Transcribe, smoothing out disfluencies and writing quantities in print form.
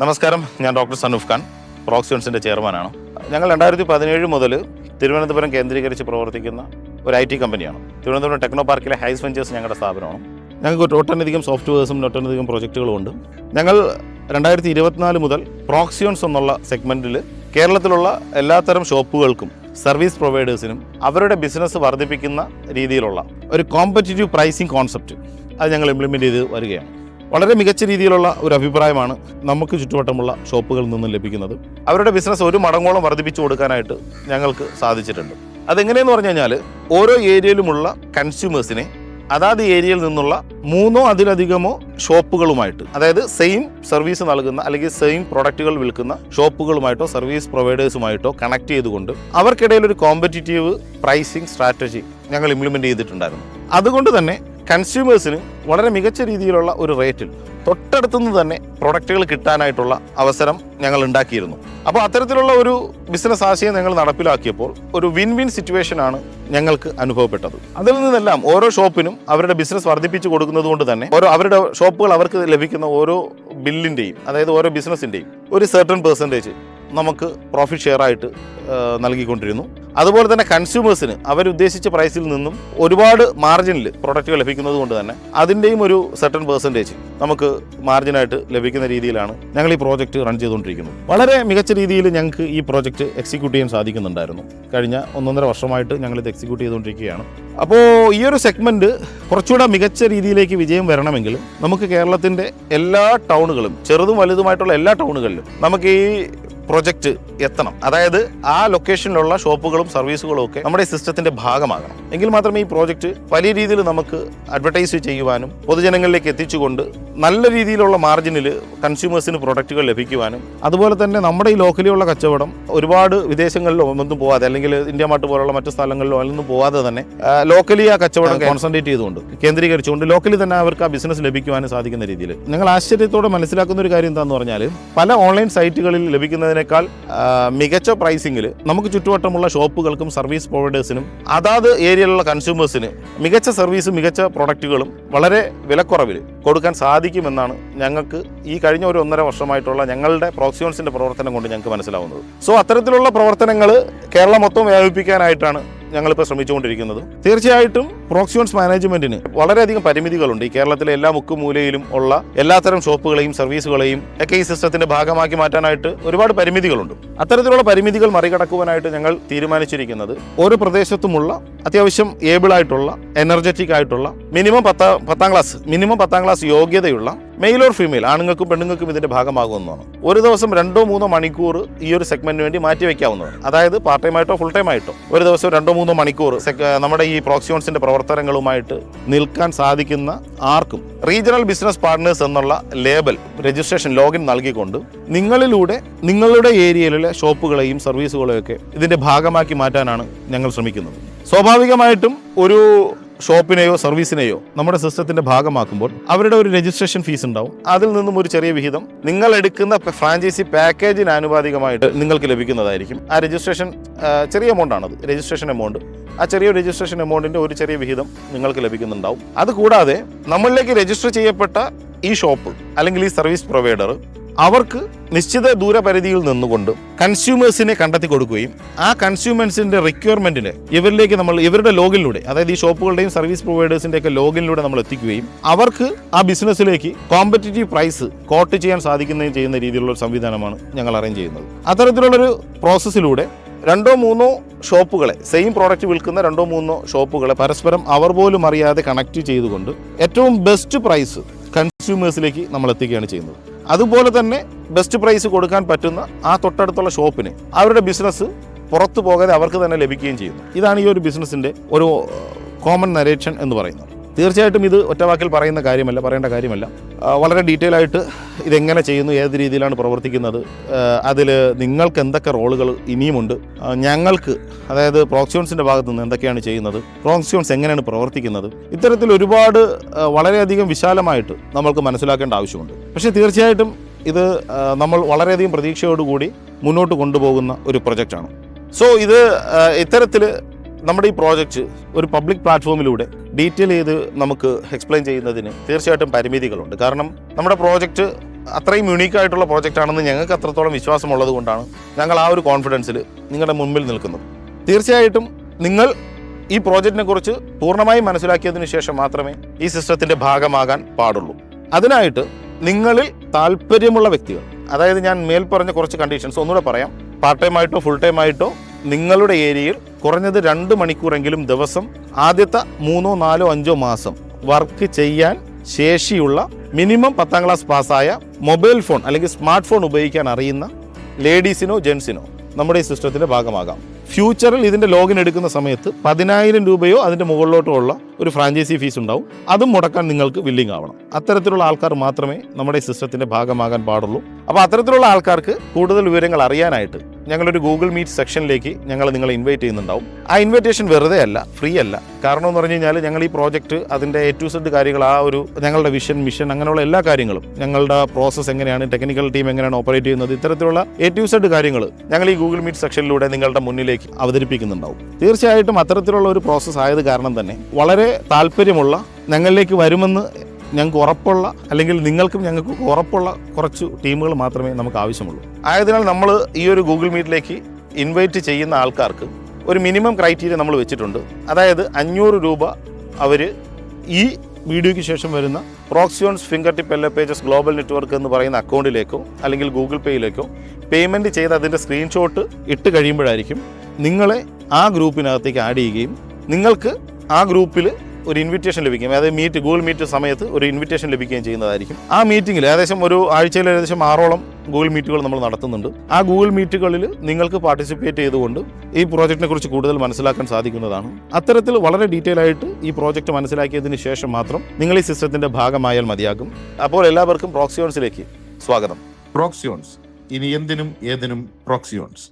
നമസ്കാരം, ഞാൻ ഡോക്ടർ സനൂഫ് ഖാൻ, പ്രോക്സിയോൺസിൻ്റെ ചെയർമാനാണ്. ഞങ്ങൾ 2017 മുതൽ തിരുവനന്തപുരം കേന്ദ്രീകരിച്ച് പ്രവർത്തിക്കുന്ന ഒരു IT കമ്പനിയാണ്. തിരുവനന്തപുരം ടെക്നോ പാർക്കിലെ ഹൈസ് വെഞ്ചേഴ്സ് ഞങ്ങളുടെ സ്ഥാപനമാണ്. ഞങ്ങൾക്ക് ഒട്ടനധികം സോഫ്റ്റ്വെയർസും ഒട്ടനധികം പ്രൊജക്റ്റുകളും ഉണ്ട്. ഞങ്ങൾ 2024 മുതൽ പ്രോക്സിയോൺസ് എന്നുള്ള സെഗ്മെൻറ്റിൽ കേരളത്തിലുള്ള എല്ലാത്തരം ഷോപ്പുകൾക്കും സർവീസ് പ്രൊവൈഡേഴ്സിനും അവരുടെ ബിസിനസ് വർദ്ധിപ്പിക്കുന്ന രീതിയിലുള്ള ഒരു കോമ്പറ്റീറ്റീവ് പ്രൈസിങ് കോൺസെപ്റ്റ് അത് ഞങ്ങൾ ഇംപ്ലിമെൻ്റ് ചെയ്ത് വരികയാണ്. വളരെ മികച്ച രീതിയിലുള്ള ഒരു അഭിപ്രായമാണ് നമുക്ക് ചുറ്റുവട്ടമുള്ള ഷോപ്പുകളിൽ നിന്നും ലഭിക്കുന്നത്. അവരുടെ ബിസിനസ് ഒരു മടങ്ങോളം വർദ്ധിപ്പിച്ചു കൊടുക്കാനായിട്ട് ഞങ്ങൾക്ക് സാധിച്ചിട്ടുണ്ട്. അതെങ്ങനെയെന്ന് പറഞ്ഞു കഴിഞ്ഞാൽ, ഓരോ ഏരിയയിലുമുള്ള കൺസ്യൂമേഴ്സിനെ അതാത് ഏരിയയിൽ നിന്നുള്ള 3 അതിലധികമോ ഷോപ്പുകളുമായിട്ട്, അതായത് സെയിം സർവീസ് നൽകുന്ന അല്ലെങ്കിൽ സെയിം പ്രൊഡക്റ്റുകൾ വിൽക്കുന്ന ഷോപ്പുകളുമായിട്ടോ സർവീസ് പ്രൊവൈഡേഴ്സുമായിട്ടോ കണക്ട് ചെയ്തുകൊണ്ട് അവർക്കിടയിൽ ഒരു കോമ്പറ്റീറ്റീവ് പ്രൈസിങ് സ്ട്രാറ്റജി ഞങ്ങൾ ഇംപ്ലിമെൻ്റ് ചെയ്തിട്ടുണ്ടായിരുന്നു. അതുകൊണ്ട് തന്നെ കൺസ്യൂമേഴ്സിന് വളരെ മികച്ച രീതിയിലുള്ള ഒരു റേറ്റിൽ തൊട്ടടുത്തുനിന്ന് തന്നെ പ്രൊഡക്റ്റുകൾ കിട്ടാനായിട്ടുള്ള അവസരം ഞങ്ങൾ ഉണ്ടാക്കിയിരുന്നു. അപ്പോൾ അത്തരത്തിലുള്ള ഒരു ബിസിനസ് ആശയം ഞങ്ങൾ നടപ്പിലാക്കിയപ്പോൾ ഒരു വിൻ വിൻ സിറ്റുവേഷനാണ് ഞങ്ങൾക്ക് അനുഭവപ്പെട്ടത്. അതിൽ നിന്നെല്ലാം ഓരോ ഷോപ്പിനും അവരുടെ ബിസിനസ് വർദ്ധിപ്പിച്ചു കൊടുക്കുന്നത് കൊണ്ട് തന്നെ അവരുടെ ഷോപ്പുകൾ അവർക്ക് ലഭിക്കുന്ന ഓരോ ബില്ലിൻ്റെയും, അതായത് ഓരോ ബിസിനസ്സിൻ്റെയും ഒരു സർട്ടൺ പെർസെൻറ്റേജ് നമുക്ക് പ്രോഫിറ്റ് ഷെയർ ആയിട്ട് നൽകിക്കൊണ്ടിരുന്നു. അതുപോലെ തന്നെ കൺസ്യൂമേഴ്സിന് അവരുദ്ദേശിച്ച പ്രൈസിൽ നിന്നും ഒരുപാട് മാർജിനിൽ പ്രൊഡക്റ്റുകൾ ലഭിക്കുന്നത് കൊണ്ട് തന്നെ അതിൻ്റെയും ഒരു സർട്ടൺ പെർസെൻറ്റേജ് നമുക്ക് മാർജിനായിട്ട് ലഭിക്കുന്ന രീതിയിലാണ് ഞങ്ങൾ ഈ പ്രോജക്റ്റ് റൺ ചെയ്തുകൊണ്ടിരിക്കുന്നത്. വളരെ മികച്ച രീതിയിൽ ഞങ്ങൾക്ക് ഈ പ്രോജക്റ്റ് എക്സിക്യൂട്ട് ചെയ്യാൻ സാധിക്കുന്നുണ്ടായിരുന്നു. കഴിഞ്ഞ 1.5 വർഷമായിട്ട് ഞങ്ങളിത് എക്സിക്യൂട്ട് ചെയ്തുകൊണ്ടിരിക്കുകയാണ്. അപ്പോൾ ഈ ഒരു സെഗ്മെൻറ്റ് കുറച്ചുകൂടെ മികച്ച രീതിയിലേക്ക് വിജയം വരണമെങ്കിൽ നമുക്ക് കേരളത്തിൻ്റെ എല്ലാ ടൗണുകളും, ചെറുതും വലുതുമായിട്ടുള്ള എല്ലാ ടൗണുകളിലും നമുക്ക് ഈ പ്രൊജക്റ്റ് എത്തണം. അതായത് ആ ലൊക്കേഷനിലുള്ള ഷോപ്പുകളും സർവീസുകളും ഒക്കെ നമ്മുടെ ഈ സിസ്റ്റത്തിന്റെ ഭാഗമാകണം. എങ്കിൽ മാത്രമേ ഈ പ്രോജക്റ്റ് വലിയ രീതിയിൽ നമുക്ക് അഡ്വർടൈസ് ചെയ്യുവാനും പൊതുജനങ്ങളിലേക്ക് എത്തിച്ചുകൊണ്ട് നല്ല രീതിയിലുള്ള മാർജിനിൽ കൺസ്യൂമേഴ്സിന് പ്രൊഡക്റ്റുകൾ ലഭിക്കുവാനും, അതുപോലെ തന്നെ നമ്മുടെ ഈ ലോക്കലിയുള്ള കച്ചവടം ഒരുപാട് വിദേശങ്ങളിലോ ഒന്നും പോവാതെ, അല്ലെങ്കിൽ ഇന്ത്യ മാർട്ട് പോലുള്ള മറ്റു സ്ഥലങ്ങളിലോ ഒന്നും പോവാതെ തന്നെ ലോക്കലി ആ കച്ചവടം കോൺസെൻട്രേറ്റ് ചെയ്തുകൊണ്ട് കേന്ദ്രീകരിച്ചുകൊണ്ട് ലോക്കലി തന്നെ അവർക്ക് ആ ബിസിനസ് ലഭിക്കുവാനും സാധിക്കുന്ന രീതിയിൽ ഞങ്ങൾ ആശ്ചര്യത്തോടെ മനസ്സിലാക്കുന്ന ഒരു കാര്യം എന്താണെന്ന് പറഞ്ഞാൽ, പല ഓൺലൈൻ സൈറ്റുകളിൽ ലഭിക്കുന്നതിനേക്കാൾ മികച്ച പ്രൈസിംഗിൽ നമുക്ക് ചുറ്റുവട്ടമുള്ള ഷോപ്പുകൾക്കും സർവീസ് പ്രൊവൈഡേഴ്സിനും അതാത് ഏരിയയിലുള്ള കൺസ്യൂമേഴ്സിന് മികച്ച സർവീസും മികച്ച പ്രൊഡക്റ്റുകളും വളരെ വിലക്കുറവിൽ കൊടുക്കാൻ സാധിക്കുമെന്നാണ് ഞങ്ങൾക്ക് ഈ കഴിഞ്ഞ 1.5 വർഷമായിട്ടുള്ള ഞങ്ങളുടെ പ്രോക്സിയോൺസിന്റെ പ്രവർത്തനം കൊണ്ട് ഞങ്ങൾക്ക് മനസ്സിലാവുന്നത്. സോ അത്തരത്തിലുള്ള പ്രവർത്തനങ്ങൾ കേരളം മൊത്തം വ്യാപിപ്പിക്കാനായിട്ടാണ് ഞങ്ങളിപ്പോൾ ശ്രമിച്ചുകൊണ്ടിരിക്കുന്നത്. തീർച്ചയായിട്ടും പ്രോക്സിയോൺസ് മാനേജ്മെന്റിന് വളരെയധികം പരിമിതികളുണ്ട്. ഈ കേരളത്തിലെ എല്ലാ മുക്കുമൂലയിലും ഉള്ള എല്ലാത്തരം ഷോപ്പുകളെയും സർവീസുകളെയും ഒക്കെ ഈ സിസ്റ്റത്തിന്റെ ഭാഗമാക്കി മാറ്റാനായിട്ട് ഒരുപാട് പരിമിതികളുണ്ട്. അത്തരത്തിലുള്ള പരിമിതികൾ മറികടക്കുവാനായിട്ട് ഞങ്ങൾ തീരുമാനിച്ചിരിക്കുന്നത്, ഓരോ പ്രദേശത്തുമുള്ള അത്യാവശ്യം ഏബിൾ ആയിട്ടുള്ള, എനർജറ്റിക് ആയിട്ടുള്ള, മിനിമം 10ാം ക്ലാസ് യോഗ്യതയുള്ള മെയിൽ ഓർ ഫീമെയിൽ, ആണുങ്ങൾക്കും പെണ്ണുങ്ങൾക്കും ഇതിന്റെ ഭാഗമാകുന്നതാണ്. ഒരു ദിവസം 2-3 മണിക്കൂർ ഈ ഒരു സെഗ്മെന്റിന് വേണ്ടി മാറ്റി വയ്ക്കാവുന്നതാണ്. അതായത് പാർട്ട് ടൈം ആയിട്ടോ ഫുൾ ടൈം ആയിട്ടോ ഒരു ദിവസം 2-3 മണിക്കൂർ നമ്മുടെ ഈ പ്രോക്സിയോൺസിന്റെ പ്രവർത്തനങ്ങളുമായിട്ട് നിൽക്കാൻ സാധിക്കുന്ന ആർക്കും റീജിയണൽ ബിസിനസ് പാർട്ട്നേഴ്സ് എന്നുള്ള ലേബൽ രജിസ്ട്രേഷൻ ലോഗിൻ നൽകിക്കൊണ്ട് നിങ്ങളിലൂടെ നിങ്ങളുടെ ഏരിയയിലെ ഷോപ്പുകളെയും സർവീസുകളെയും ഒക്കെ ഇതിന്റെ ഭാഗമാക്കി മാറ്റാനാണ് ഞങ്ങൾ ശ്രമിക്കുന്നത്. സ്വാഭാവികമായിട്ടും ഒരു ഷോപ്പിനെയോ സർവീസിനെയോ നമ്മുടെ സിസ്റ്റത്തിന്റെ ഭാഗമാക്കുമ്പോൾ അവരുടെ ഒരു രജിസ്ട്രേഷൻ ഫീസ് ഉണ്ടാവും. അതിൽ നിന്നും ഒരു ചെറിയ വിഹിതം നിങ്ങൾ എടുക്കുന്ന ഫ്രാഞ്ചൈസി പാക്കേജിന് ആനുപാതികമായിട്ട് നിങ്ങൾക്ക് ലഭിക്കുന്നതായിരിക്കും. ആ രജിസ്ട്രേഷൻ ചെറിയ എമൗണ്ടാണത്, രജിസ്ട്രേഷൻ എമൗണ്ട്. ആ ചെറിയ രജിസ്ട്രേഷൻ എമൗണ്ടിന്റെ ഒരു ചെറിയ വിഹിതം നിങ്ങൾക്ക് ലഭിക്കുന്നുണ്ടാവും. അതുകൂടാതെ നമ്മളിലേക്ക് രജിസ്റ്റർ ചെയ്യപ്പെട്ട ഈ ഷോപ്പ് അല്ലെങ്കിൽ ഈ സർവീസ് പ്രൊവൈഡർ അവർക്ക് നിശ്ചിത ദൂരപരിധിയിൽ നിന്നുകൊണ്ട് കൺസ്യൂമേഴ്സിനെ കണ്ടെത്തി കൊടുക്കുകയും ആ കൺസ്യൂമേഴ്സിന്റെ റിക്വയർമെന്റിന് ഇവരിലേക്ക് നമ്മൾ ഇവരുടെ ലോഗിനിലൂടെ, അതായത് ഈ ഷോപ്പുകളുടെയും സർവീസ് പ്രൊവൈഡേഴ്സിന്റെ ഒക്കെ ലോഗിനിലൂടെ നമ്മൾ എത്തിക്കുകയും അവർക്ക് ആ ബിസിനസ്സിലേക്ക് കോമ്പറ്റീറ്റീവ് പ്രൈസ് കോട്ട് ചെയ്യാൻ ചെയ്യുന്ന രീതിയിലുള്ള ഒരു സംവിധാനമാണ് ഞങ്ങൾ അറേഞ്ച് ചെയ്യുന്നത്. അത്തരത്തിലുള്ളൊരു പ്രോസസ്സിലൂടെ 2-3 ഷോപ്പുകളെ, സെയിം പ്രോഡക്റ്റ് വിൽക്കുന്ന 2-3 ഷോപ്പുകളെ പരസ്പരം അവർ പോലും അറിയാതെ കണക്ട് ചെയ്തുകൊണ്ട് ഏറ്റവും ബെസ്റ്റ് പ്രൈസ് കൺസ്യൂമേഴ്സിലേക്ക് നമ്മൾ എത്തിക്കുകയാണ് ചെയ്യുന്നത്. അതുപോലെ തന്നെ ബെസ്റ്റ് പ്രൈസ് കൊടുക്കാൻ പറ്റുന്ന ആ തൊട്ടടുത്തുള്ള ഷോപ്പിന് അവരുടെ ബിസിനസ് പുറത്തു പോകാതെ അവർക്ക് തന്നെ ലഭിക്കുകയും ചെയ്യുന്നു. ഇതാണ് ഈ ഒരു ബിസിനസ്സിൻ്റെ ഒരു കോമൺ നരേഷൻ എന്ന് പറയുന്നത്. തീർച്ചയായിട്ടും ഇത് ഒറ്റവാക്കിൽ പറയേണ്ട കാര്യമല്ല. വളരെ ഡീറ്റെയിൽ ആയിട്ട് ഇതെങ്ങനെ ചെയ്യുന്നു, ഏത് രീതിയിലാണ് പ്രവർത്തിക്കുന്നത്, അതിൽ നിങ്ങൾക്ക് എന്തൊക്കെ റോളുകൾ ഇനിയുമുണ്ട്, ഞങ്ങൾക്ക് അതായത് പ്രോക്സിയോൺസിൻ്റെ ഭാഗത്ത് നിന്ന് എന്തൊക്കെയാണ് ചെയ്യുന്നത്, പ്രോക്സിയോൺസ് എങ്ങനെയാണ് പ്രവർത്തിക്കുന്നത്, ഇത്തരത്തിൽ ഒരുപാട് വളരെയധികം വിശാലമായിട്ട് നമ്മൾക്ക് മനസ്സിലാക്കേണ്ട ആവശ്യമുണ്ട്. പക്ഷേ തീർച്ചയായിട്ടും ഇത് നമ്മൾ വളരെയധികം പ്രതീക്ഷയോടുകൂടി മുന്നോട്ട് കൊണ്ടുപോകുന്ന ഒരു പ്രൊജക്റ്റാണ്. സോ ഇത് ഇത്തരത്തിൽ നമ്മുടെ ഈ പ്രോജക്റ്റ് ഒരു പബ്ലിക് പ്ലാറ്റ്ഫോമിലൂടെ ഡീറ്റെയിൽ ചെയ്ത് നമുക്ക് എക്സ്പ്ലെയിൻ ചെയ്യുന്നതിന് തീർച്ചയായിട്ടും പരിമിതികളുണ്ട്. കാരണം നമ്മുടെ പ്രോജക്റ്റ് അത്രയും യുണീക്കായിട്ടുള്ള പ്രോജക്റ്റാണെന്ന് ഞങ്ങൾക്ക് അത്രത്തോളം വിശ്വാസമുള്ളത് കൊണ്ടാണ് ഞങ്ങൾ ആ ഒരു കോൺഫിഡൻസിൽ നിങ്ങളുടെ മുൻപിൽ നിൽക്കുന്നത്. തീർച്ചയായിട്ടും നിങ്ങൾ ഈ പ്രോജക്റ്റിനെ കുറിച്ച് പൂർണ്ണമായും മനസ്സിലാക്കിയതിനു ശേഷം മാത്രമേ ഈ സിസ്റ്റത്തിൻ്റെ ഭാഗമാകാൻ പാടുള്ളൂ. അതിനായിട്ട് നിങ്ങളിൽ താല്പര്യമുള്ള വ്യക്തികൾ, അതായത് ഞാൻ മേൽപ്പറഞ്ഞ കുറച്ച് കണ്ടീഷൻസ് ഒന്നുകൂടെ പറയാം. പാർട്ട് ടൈം ആയിട്ടോ ഫുൾ ടൈം ആയിട്ടോ നിങ്ങളുടെ ഏരിയയിൽ കുറഞ്ഞത് 2 മണിക്കൂറെങ്കിലും ദിവസം ആദ്യത്തെ 3, 4, 5 മാസം വർക്ക് ചെയ്യാൻ ശേഷിയുള്ള മിനിമം 10ാം ക്ലാസ് പാസ്സായ മൊബൈൽ ഫോൺ അല്ലെങ്കിൽ സ്മാർട്ട് ഫോൺ ഉപയോഗിക്കാൻ അറിയുന്ന ലേഡീസിനോ ജെൻസിനോ നമ്മുടെ ഈ സിസ്റ്റത്തിൻ്റെ ഭാഗമാകാം. ഫ്യൂച്ചറിൽ ഇതിൻ്റെ ലോഗിൻ എടുക്കുന്ന സമയത്ത് 10,000 രൂപയോ അതിൻ്റെ മുകളിലോട്ടോ ഉള്ള ഒരു ഫ്രാഞ്ചൈസി ഫീസ് ഉണ്ടാവും. അതും മുടക്കാൻ നിങ്ങൾക്ക് വില്ലിങ് ആവണം. അത്തരത്തിലുള്ള ആൾക്കാർ മാത്രമേ നമ്മുടെ ഈ സിസ്റ്റത്തിൻ്റെ ഭാഗമാകാൻ പാടുള്ളൂ. അപ്പോൾ അത്തരത്തിലുള്ള ആൾക്കാർക്ക് കൂടുതൽ വിവരങ്ങൾ അറിയാനായിട്ട് ഞങ്ങളൊരു ഗൂഗിൾ മീറ്റ് സെക്ഷനിലേക്ക് ഞങ്ങൾ നിങ്ങളെ ഇൻവൈറ്റ് ചെയ്യുന്നുണ്ടാവും. ആ ഇൻവിറ്റേഷൻ വെറുതെ അല്ല, ഫ്രീ അല്ല. കാരണം എന്ന് പറഞ്ഞു കഴിഞ്ഞാൽ ഞങ്ങൾ ഈ പ്രോജക്റ്റ് അതിൻ്റെ A to Z കാര്യങ്ങൾ, ആ ഒരു ഞങ്ങളുടെ വിഷൻ, മിഷൻ, അങ്ങനെയുള്ള എല്ലാ കാര്യങ്ങളും, ഞങ്ങളുടെ പ്രോസസ്സ് എങ്ങനെയാണ്, ടെക്നിക്കൽ ടീം എങ്ങനെയാണ് ഓപ്പറേറ്റ് ചെയ്യുന്നത്, ഇത്തരത്തിലുള്ള A to Z കാര്യങ്ങൾ ഞങ്ങൾ ഈ ഗൂഗിൾ മീറ്റ് സെക്ഷനിലൂടെ നിങ്ങളുടെ മുന്നിലേക്ക് അവതരിപ്പിക്കുന്നുണ്ടാവും. തീർച്ചയായിട്ടും അത്തരത്തിലുള്ള ഒരു പ്രോസസ്സ് ആയത് കാരണം തന്നെ വളരെ താല്പര്യമുള്ള, ഞങ്ങളിലേക്ക് വരുമെന്ന് ഞങ്ങൾക്ക് ഉറപ്പുള്ള, അല്ലെങ്കിൽ നിങ്ങൾക്കും ഞങ്ങൾക്ക് ഉറപ്പുള്ള കുറച്ച് ടീമുകൾ മാത്രമേ നമുക്ക് ആവശ്യമുള്ളൂ. ആയതിനാൽ നമ്മൾ ഈ ഒരു ഗൂഗിൾ മീറ്റിലേക്ക് ഇൻവൈറ്റ് ചെയ്യുന്ന ആൾക്കാർക്ക് ഒരു മിനിമം ക്രൈറ്റീരിയ നമ്മൾ വെച്ചിട്ടുണ്ട്. അതായത് 500 രൂപ അവർ ഈ വീഡിയോയ്ക്ക് ശേഷം വരുന്ന പ്രോക്സിയോൺസ് finger tip LFHS global network എന്ന് പറയുന്ന അക്കൗണ്ടിലേക്കോ അല്ലെങ്കിൽ ഗൂഗിൾ പേയിലേക്കോ പേയ്മെൻറ്റ് ചെയ്ത് അതിൻ്റെ സ്ക്രീൻഷോട്ട് ഇട്ട് കഴിയുമ്പോഴായിരിക്കും നിങ്ങളെ ആ ഗ്രൂപ്പിനകത്തേക്ക് ആഡ് ചെയ്യുകയും നിങ്ങൾക്ക് ആ ഗ്രൂപ്പിൽ ഒരു ഇൻവിറ്റേഷൻ ലഭിക്കും. അതായത് ഗൂഗിൾ മീറ്റ് സമയത്ത് ഒരു ഇൻവിറ്റേഷൻ ലഭിക്കുകയും ചെയ്യുന്നതായിരിക്കും. ആ മീറ്റിങ്ങിൽ ഏകദേശം ഒരു ആഴ്ചയിൽ ഏകദേശം 6ഓളം ഗൂഗിൾ മീറ്റുകൾ നമ്മൾ നടത്തുന്നുണ്ട്. ആ ഗൂഗിൾ മീറ്റുകളിൽ നിങ്ങൾക്ക് പാർട്ടിസിപ്പേറ്റ് ചെയ്തുകൊണ്ട് ഈ പ്രോജക്റ്റിനെ കുറിച്ച് കൂടുതൽ മനസ്സിലാക്കാൻ സാധിക്കുന്നതാണ്. അത്തരത്തിൽ വളരെ ഡീറ്റെയിൽ ആയിട്ട് ഈ പ്രോജക്റ്റ് മനസ്സിലാക്കിയതിന് ശേഷം മാത്രം നിങ്ങൾ ഈ സിസ്റ്റത്തിൻ്റെ ഭാഗമായാൽ മതിയാകും. അപ്പോൾ എല്ലാവർക്കും പ്രോക്സിയോൺസിലേക്ക് സ്വാഗതം. പ്രോക്സിയോൺസ്, ഇനി എന്തിനും ഏതിനും പ്രോക്സിയോൺസ്.